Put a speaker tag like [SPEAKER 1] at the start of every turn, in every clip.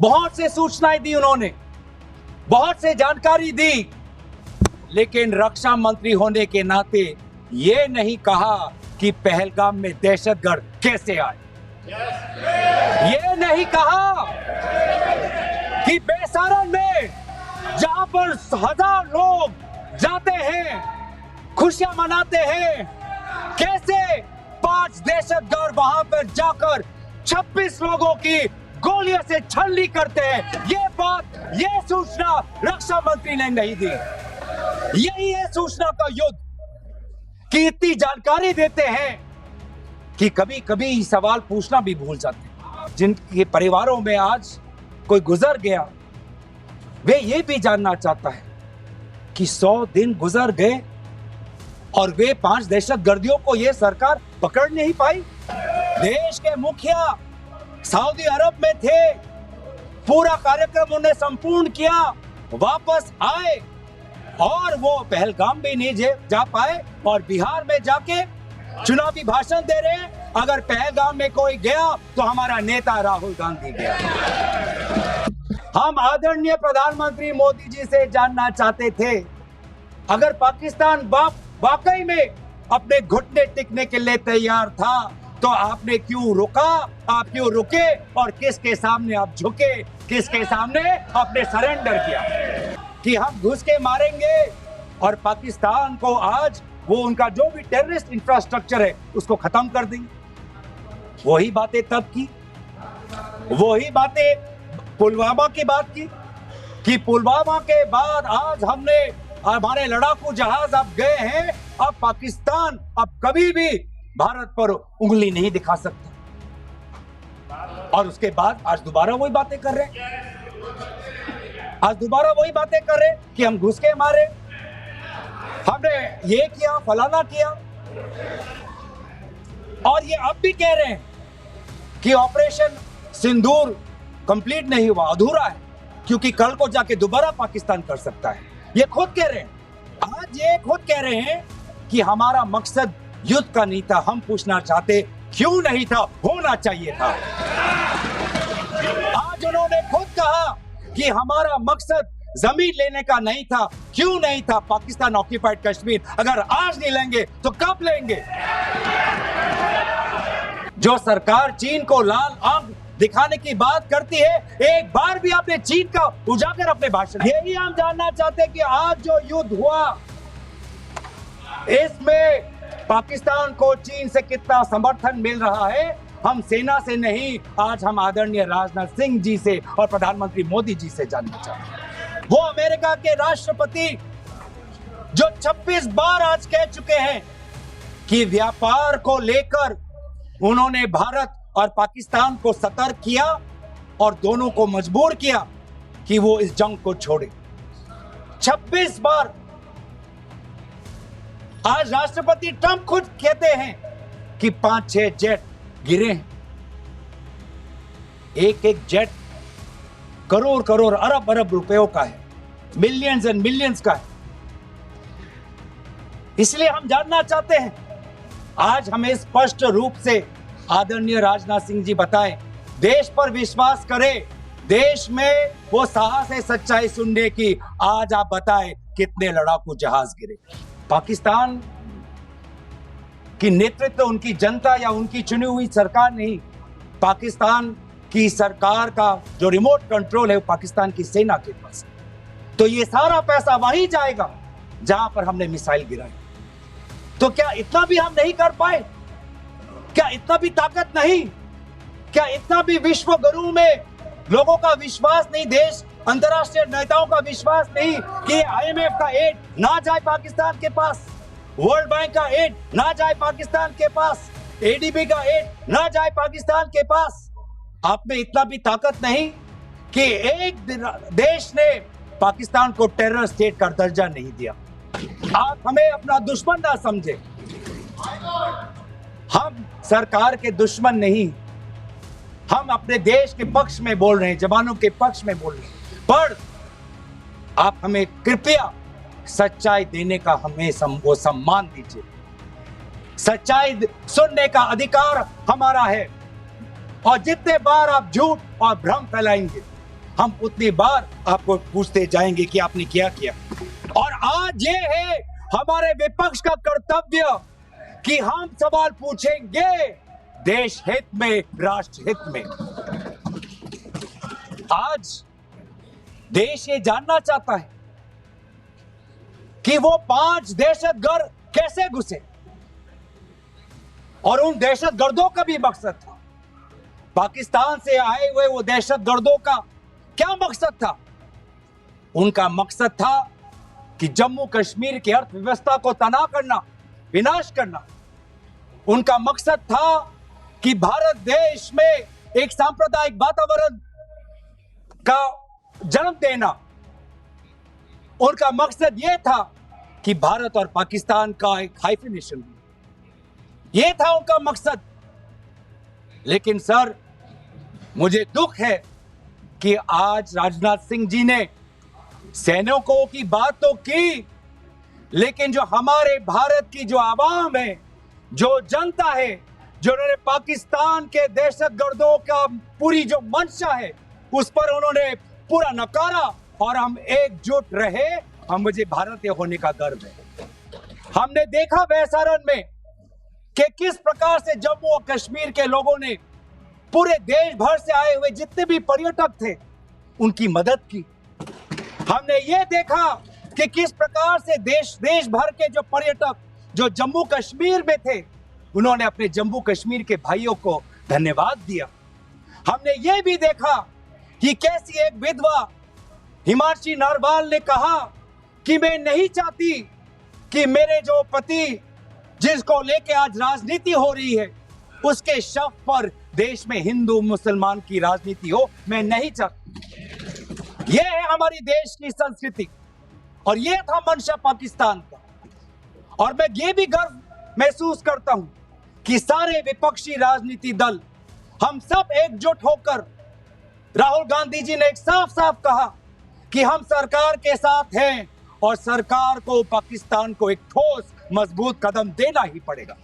[SPEAKER 1] बहुत से सूचनाएं दी उन्होंने, बहुत से जानकारी दी, लेकिन रक्षा मंत्री होने के नाते ये नहीं कहा कि पहलगाम में दहशतगर्द कैसे आए। ये नहीं कहा कि बेसारन में जहां पर 1000 लोग जाते हैं, खुशियां मनाते हैं, कैसे 5 दहशतगर्द वहां पर जाकर 26 लोगों की गोलियों से छलनी करते हैं। ये बात, ये सूचना रक्षा मंत्री ने नहीं दी। यही है सूचना का युद्ध कि इतनी जानकारी देते हैं कि कभी कभी सवाल पूछना भी भूल जाते हैं। जिनके परिवारों में आज कोई गुजर गया, वे ये भी जानना चाहता है कि 100 दिन गुजर गए और वे 5 दहशतगर्दियों को ये सरकार पकड़ नहीं पाई। देश के मुखिया सऊदी अरब में थे, पूरा कार्यक्रम उन्हें संपूर्ण किया, वापस आए और वो पहलगाम भी नहीं जा पाए और बिहार में जाके चुनावी भाषण दे रहे हैं। अगर पहलगाम में कोई गया तो हमारा नेता राहुल गांधी गया। हम आदरणीय प्रधानमंत्री मोदी जी से जानना चाहते थे, अगर पाकिस्तान वाकई में अपने घुटने टिकने के लिए तैयार था तो आपने क्यों रुका, आप क्यों रुके और किसके सामने आप झुके, किसके सामने आपने सरेंडर किया कि हम घुस के मारेंगे और पाकिस्तान को आज वो उनका जो भी टेररिस्ट इंफ्रास्ट्रक्चर है उसको खत्म कर देंगे। वही बातें तब की, वही बातें पुलवामा की बात की कि पुलवामा के बाद आज हमने हमारे लड़ाकू जहाज अब गए हैं, अब पाकिस्तान अब कभी भी भारत पर उंगली नहीं दिखा सकता। और उसके बाद आज दोबारा वही बातें कर रहे हैं, आज दोबारा वही बातें कर रहे हैं कि हम घुस के मारे, हमने ये किया, फलाना किया। और ये अब भी कह रहे हैं कि ऑपरेशन सिंदूर कंप्लीट नहीं हुआ, अधूरा है, क्योंकि कल को जाके दोबारा पाकिस्तान कर सकता है। ये खुद कह रहे हैं, आज ये खुद कह रहे हैं कि हमारा मकसद युद्ध का नहीं था। हम पूछना चाहते क्यों नहीं था, होना चाहिए था। आज उन्होंने खुद कहा कि हमारा मकसद जमीन लेने का नहीं था। क्यों नहीं था? पाकिस्तान ऑक्यूपाइड कश्मीर अगर आज नहीं लेंगे तो कब लेंगे? जो सरकार चीन को लाल आंख दिखाने की बात करती है, एक बार भी आपने चीन का उजागर अपने भाषण। यही हम जानना चाहते हैं कि आज जो युद्ध हुआ इसमें पाकिस्तान को चीन से कितना समर्थन मिल रहा है। हम सेना से नहीं, आज हम आदरणीय राजनाथ सिंह जी से और प्रधानमंत्री मोदी जी से जानना चाहते हैं। वो अमेरिका के राष्ट्रपति जो 26 बार आज कह चुके हैं कि व्यापार को लेकर उन्होंने भारत और पाकिस्तान को सतर्क किया और दोनों को मजबूर किया कि वो इस जंग को छोड़े। 26 बार। आज राष्ट्रपति ट्रंप खुद कहते हैं कि 5-6 जेट गिरे हैं। एक एक जेट करोड़ करोड़ अरब अरब रुपयों का है, मिलियंस एंड मिलियंस का है। इसलिए हम जानना चाहते हैं, आज हमें स्पष्ट रूप से आदरणीय राजनाथ सिंह जी बताएं, देश पर विश्वास करें, देश में वो साहस है सच्चाई सुनने की। आज आप बताएं कितने लड़ाकू जहाज गिरे। पाकिस्तान की नेतृत्व उनकी जनता या उनकी चुनी हुई सरकार नहीं, पाकिस्तान की सरकार का जो रिमोट कंट्रोल है वो पाकिस्तान की सेना के पास। तो ये सारा पैसा वहीं जाएगा जहां पर हमने मिसाइल गिराई। तो क्या इतना भी हम नहीं कर पाए? क्या इतना भी ताकत नहीं? क्या इतना भी विश्व गुरु में लोगों का विश्वास नहीं, देश अंतरराष्ट्रीय नेताओं का विश्वास नहीं कि IMF का एड ना जाए पाकिस्तान के पास, वर्ल्ड बैंक का एड ना जाए पाकिस्तान के पास, ADB का एड ना जाए पाकिस्तान के पास? आप में इतना भी ताकत नहीं कि एक देश ने पाकिस्तान को टेरर स्टेट का दर्जा नहीं दिया। आप हमें अपना दुश्मन ना समझे। हम सरकार के दुश्मन नहीं, हम अपने देश के पक्ष में बोल रहे हैं, जवानों के पक्ष में बोल रहे हैं। पर आप हमें कृपया सच्चाई देने का हमें वो सम्मान दीजिए। सच्चाई सुनने का अधिकार हमारा है और जितने बार आप झूठ और भ्रम फैलाएंगे हम उतनी बार आपको पूछते जाएंगे कि आपने क्या किया। और आज ये है हमारे विपक्ष का कर्तव्य कि हम सवाल पूछेंगे देश हित में, राष्ट्र हित में। आज देश ये जानना चाहता है कि वो 5 दहशतगर्द कैसे घुसे, और उन दहशतगर्दों का भी मकसद था। पाकिस्तान से आए हुए वो दहशतगर्दों का क्या मकसद था? उनका मकसद था कि जम्मू कश्मीर की अर्थव्यवस्था को तनाव करना, विनाश करना। उनका मकसद था कि भारत देश में एक सांप्रदायिक वातावरण का जन्म देना। उनका मकसद यह था कि भारत और पाकिस्तान का एक हाइफिनेशन, यह था उनका मकसद। लेकिन सर, मुझे दुख है कि आज राजनाथ सिंह जी ने सैनिकों की बात तो की, लेकिन जो हमारे भारत की जो आवाम है, जो जनता है, जो उन्होंने पाकिस्तान के दहशतगर्दों का पूरी जो मंशा है उस पर उन्होंने पूरा नकारा, और हम एकजुट रहे। हम मुझे भारतीय होने का गर्व है। हमने देखा वैसारण में कि किस प्रकार से जम्मू और कश्मीर के लोगों ने पूरे देश भर से आए हुए जितने भी पर्यटक थे उनकी मदद की। हमने ये देखा कि किस प्रकार से देश भर के जो पर्यटक जो जम्मू कश्मीर में थे उन्होंने अपने जम्मू कश्मीर के भाइयों को धन्यवाद दिया। हमने ये भी देखा कि कैसी एक विधवा हिमांशी नरवाल ने कहा कि मैं नहीं चाहती कि मेरे जो पति जिसको लेके आज राजनीति हो रही है उसके शव पर देश में हिंदू मुसलमान की राजनीति हो, मैं नहीं चाहती। यह है हमारी देश की संस्कृति और यह था मंशा पाकिस्तान का। और मैं ये भी गर्व महसूस करता हूं कि सारे विपक्षी राजनीति दल हम सब एकजुट होकर, राहुल गांधी जी ने एक साफ साफ कहा कि हम सरकार के साथ हैं और सरकार को पाकिस्तान को एक ठोस मजबूत कदम देना ही पड़ेगा।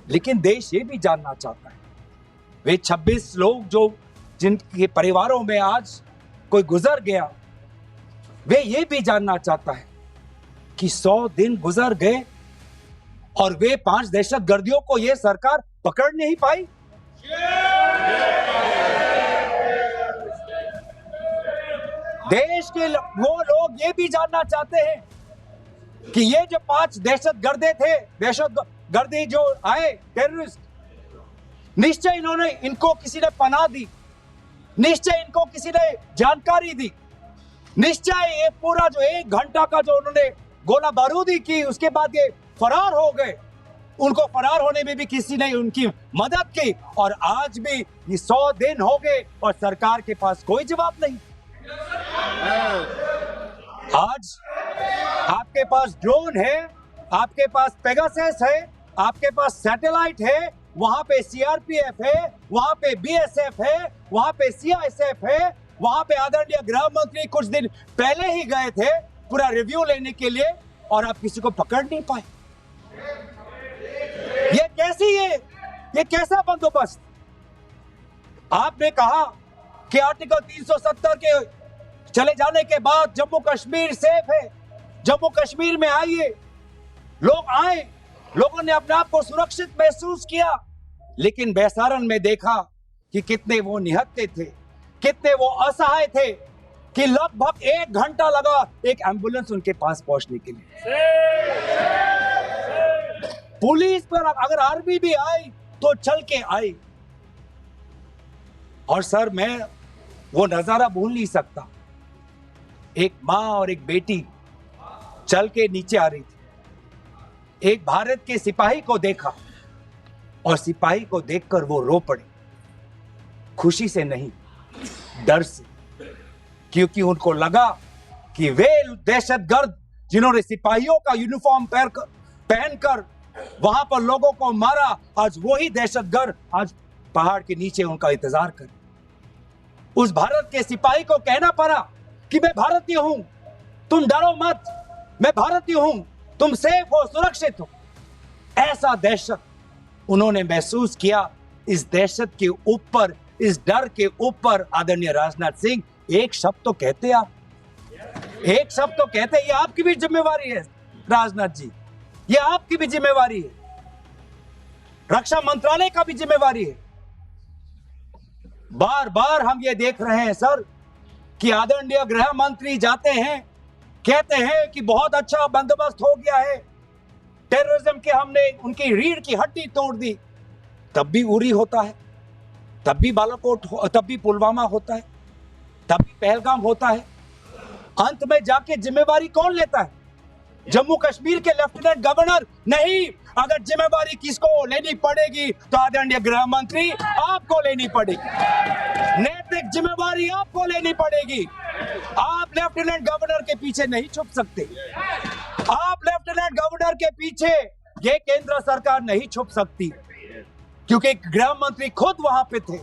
[SPEAKER 1] लेकिन देश ये भी जानना चाहता है, वे 26 लोग जो जिनके परिवारों में आज कोई गुजर गया, वे ये भी जानना चाहता है कि 100 दिन गुजर गए और वे 5 दहशतगर्दियों को ये सरकार पकड़ नहीं पाई। देश के वो लोग ये भी जानना चाहते हैं कि ये जो 5 दहशतगर्दे थे, दहशतगर्दी जो आए टेररिस्ट, निश्चय इनको किसी ने पनाह दी, निश्चय इनको किसी ने जानकारी दी, निश्चय ये पूरा जो 1 घंटा का जो उन्होंने गोला बारूदी की उसके बाद ये फरार हो गए, उनको फरार होने में भी किसी ने उनकी मदद की। और आज भी ये 100 दिन हो गए और सरकार के पास कोई जवाब नहीं। आज आपके पास ड्रोन है, आपके पास पेगासस है, आपके पास सैटेलाइट है, वहां पे सीआरपीएफ है, वहां पे बीएसएफ है, वहां पे सीआईएसएफ है, वहां पे आदरणीय गृह मंत्री कुछ दिन पहले ही गए थे पूरा रिव्यू लेने के लिए, और आप किसी को पकड़ नहीं पाए। ये कैसी है, ये कैसा बंदोबस्त? आपने कहा कि आर्टिकल 370 के चले जाने के बाद जम्मू कश्मीर सेफ है, जम्मू कश्मीर में आइए, लोग आए, लोगों ने अपने आप को सुरक्षित महसूस किया। लेकिन बेसारन में देखा कि कितने वो निहत्थे थे, कितने वो असहाय थे कि लगभग 1 घंटा लगा एक एम्बुलेंस उनके पास पहुंचने के लिए। पुलिस पर अगर आर्मी भी आई तो चल के आई। और सर, मैं वो नजारा भूल नहीं सकता, एक मां और एक बेटी चल के नीचे आ रही थी, एक भारत के सिपाही को देखा और सिपाही को देखकर वो रो पड़ी, खुशी से नहीं, डर से, क्योंकि उनको लगा कि वे दहशतगर्द जिन्होंने सिपाहियों का यूनिफॉर्म पहनकर वहां पर लोगों को मारा, आज वही दहशतगर्द आज पहाड़ के नीचे उनका इंतजार कर। उस भारत के सिपाही को कहना पड़ा कि मैं भारतीय हूं, तुम डरो मत, मैं भारतीय हूं, तुम सेफ हो, सुरक्षित हो। ऐसा दहशत उन्होंने महसूस किया। इस दहशत के ऊपर इस डर के ऊपर आदरणीय राजनाथ सिंह एक शब्द तो कहते, आप एक शब्द तो कहते। ये आपकी भी जिम्मेवारी है राजनाथ जी, ये आपकी भी जिम्मेवारी है, रक्षा मंत्रालय का भी जिम्मेवारी है। बार बार हम ये देख रहे हैं सर कि आदरणीय गृह मंत्री जाते हैं, कहते हैं कि बहुत अच्छा बंदोबस्त हो गया है, टेररिज्म के हमने उनकी रीढ़ की हड्डी तोड़ दी, तब भी उरी होता है, तब भी बालाकोट, तब भी पुलवामा होता है, तब भी पहलगाम होता है। अंत में जाके जिम्मेवारी कौन लेता है? जम्मू कश्मीर के लेफ्टिनेंट गवर्नर नहीं। अगर जिम्मेवारी किसको लेनी पड़ेगी तो आदरणीय गृह मंत्री आपको लेनी पड़ेगी, नैतिक जिम्मेवारी आपको लेनी पड़ेगी। आप लेफ्टिनेंट गवर्नर के पीछे नहीं छुप सकते, आप लेफ्टिनेंट गवर्नर के पीछे ये केंद्र सरकार नहीं छुप सकती, क्योंकि गृह मंत्री खुद वहां पे थे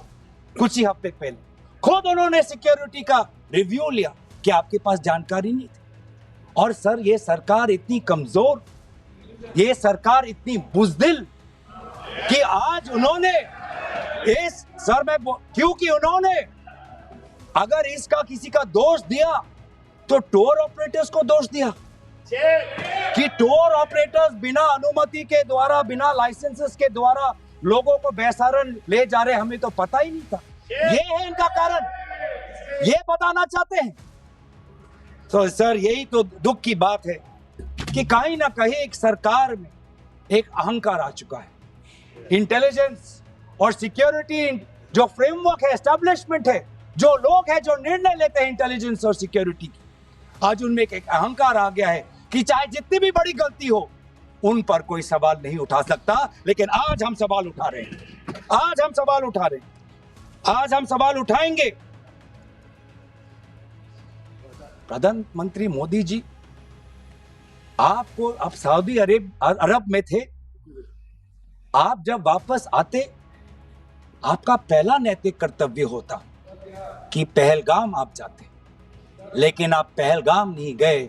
[SPEAKER 1] कुछ ही हफ्ते पहले, खुद उन्होंने सिक्योरिटी का रिव्यू लिया कि आपके पास जानकारी नहीं थी। और सर ये सरकार इतनी कमजोर, ये सरकार इतनी बुज़दिल कि आज उन्होंने इस सर में, क्योंकि उन्होंने अगर इसका किसी का दोष दिया तो टूर ऑपरेटर्स को दोष दिया कि टूर ऑपरेटर्स बिना अनुमति के द्वारा, बिना लाइसेंसेस के द्वारा लोगों को बेसहारा ले जा रहे, हमें तो पता ही नहीं था। ये है इनका कारण, ये बताना चाहते हैं। तो सर यही तो दुख की बात है कि कहीं ना कहीं एक सरकार में एक अहंकार आ चुका है। इंटेलिजेंस और सिक्योरिटी जो फ्रेमवर्क है, एस्टैब्लिशमेंट है, जो लोग हैं जो निर्णय लेते हैं इंटेलिजेंस और सिक्योरिटी की, आज उनमें एक अहंकार आ गया है कि चाहे जितनी भी बड़ी गलती हो उन पर कोई सवाल नहीं उठा सकता। लेकिन आज हम सवाल उठा रहे हैं, आज हम सवाल उठा रहे हैं, आज हम सवाल उठाएंगे। प्रधानमंत्री मोदी जी, आपको, आप सऊदी अरब में थे, आप जब वापस आते आपका पहला नैतिक कर्तव्य होता कि पहलगाम आप जाते, लेकिन आप पहलगाम नहीं गए,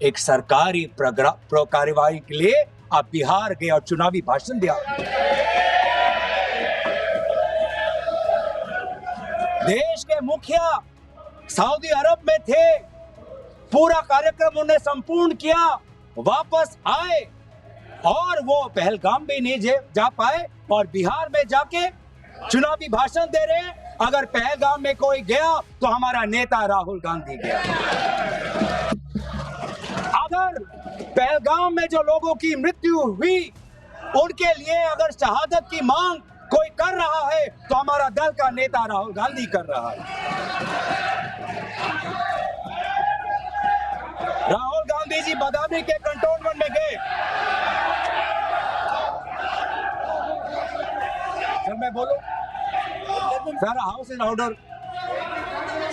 [SPEAKER 1] एक सरकारी कार्यवाही के लिए आप बिहार गए और चुनावी भाषण दिया। देश के मुखिया सऊदी अरब में थे, पूरा कार्यक्रम उन्हें संपूर्ण किया, वापस आए और वो पहलगाम भी नहीं जा पाए और बिहार में जाके चुनावी भाषण दे रहे हैं। अगर पहलगाम में कोई गया तो हमारा नेता राहुल गांधी गया। अगर पहलगाम में जो लोगों की मृत्यु हुई उनके लिए अगर शहादत की मांग कोई कर रहा है तो हमारा दल का नेता राहुल गांधी कर रहा है। राहुल गांधी जी बदामी के कंटोनमेंट में गए। सर मैं बोलूं? Sir house in order,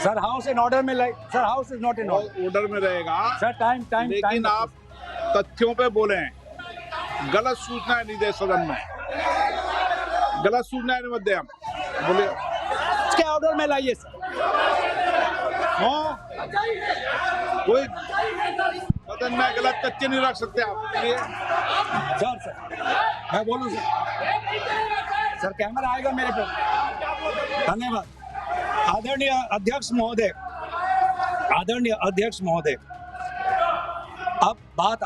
[SPEAKER 1] sir house in order में like, sir house is not in
[SPEAKER 2] order में रहेगा
[SPEAKER 1] सर। टाइम
[SPEAKER 2] लेकिन आप तथ्यों पे बोले, गलत सूचना नहीं दे सदन में, गलत सूचना नहीं मत दे। हम बोले
[SPEAKER 1] इसके ऑर्डर में लाइए सर।
[SPEAKER 2] कोई सदन में गलत तथ्य नहीं रख सकते आप।
[SPEAKER 1] सर मैं बोलूं सर, कैमरा आएगा मेरे पे। धन्यवाद आदरणीय अध्यक्ष महोदय, आदरणीय अध्यक्ष महोदय, अब बात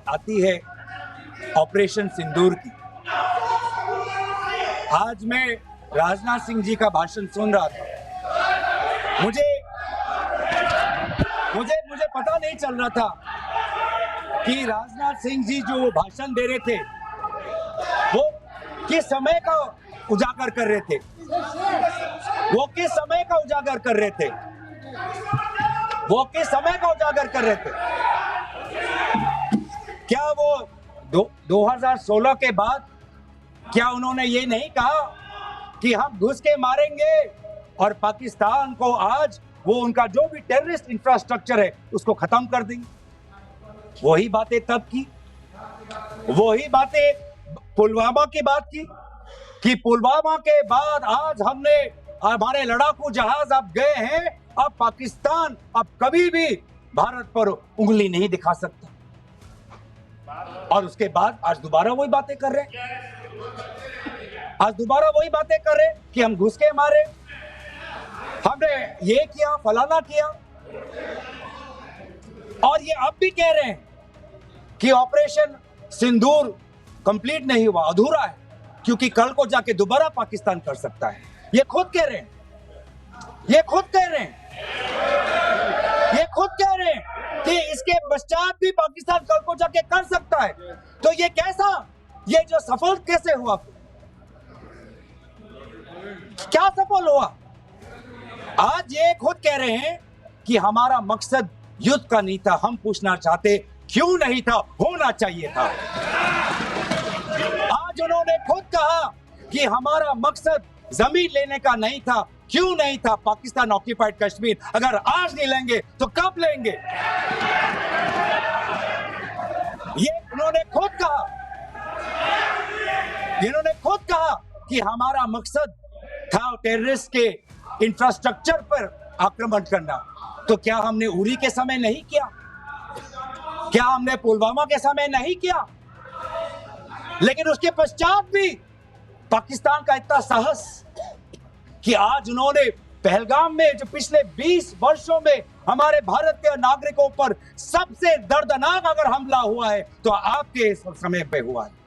[SPEAKER 1] आती है ऑपरेशन सिंदूर की। आज मैं राजनाथ सिंह जी का भाषण सुन रहा था, मुझे पता नहीं चल रहा था कि राजनाथ सिंह जी जो भाषण दे रहे थे वो किस समय का उजागर कर रहे थे, वो किस समय का उजागर कर रहे थे, वो किस समय का उजागर कर रहे थे। क्या वो 2016 के बाद क्या उन्होंने ये नहीं कहा कि हम घुस के मारेंगे और पाकिस्तान को आज वो उनका जो भी टेररिस्ट इंफ्रास्ट्रक्चर है उसको खत्म कर देंगे? वही बातें तब की, वही बातें पुलवामा की बात की कि पुलवामा के बाद आज हमने, हमारे लड़ाकू जहाज अब गए हैं, अब पाकिस्तान अब कभी भी भारत पर उंगली नहीं दिखा सकता। और उसके बाद आज दोबारा वही बातें कर रहे हैं। आज दोबारा वही बातें कर रहे कि हम घुस के मारे, हमने ये किया, फलाना किया, और ये अब भी कह रहे हैं कि ऑपरेशन सिंदूर कंप्लीट नहीं हुआ, अधूरा है, क्योंकि कल को जाके दोबारा पाकिस्तान कर सकता है। ये खुद कह रहे हैं, ये खुद कह रहे हैं, ये खुद कह रहे हैं कि इसके पश्चात भी पाकिस्तान कल को जाके कर सकता है। तो ये कैसा, ये जो सफल कैसे हुआ, क्या सफल हुआ? आज ये खुद कह रहे हैं कि हमारा मकसद युद्ध का नहीं था। हम पूछना चाहते क्यों नहीं था, होना चाहिए था। आज उन्होंने खुद कहा कि हमारा मकसद जमीन लेने का नहीं था, क्यों नहीं था? पाकिस्तान ऑक्यूपाइड कश्मीर अगर आज नहीं लेंगे तो कब लेंगे? ये उन्होंने खुद कहा, इन्होंने खुद कहा कि हमारा मकसद था टेररिस्ट के इंफ्रास्ट्रक्चर पर आक्रमण करना। तो क्या हमने उरी के समय नहीं किया? क्या हमने पुलवामा के समय नहीं किया? लेकिन उसके पश्चात भी पाकिस्तान का इतना साहस कि आज उन्होंने पहलगाम में, जो पिछले 20 वर्षों में हमारे भारत के नागरिकों पर सबसे दर्दनाक अगर हमला हुआ है तो आपके समय पे हुआ है।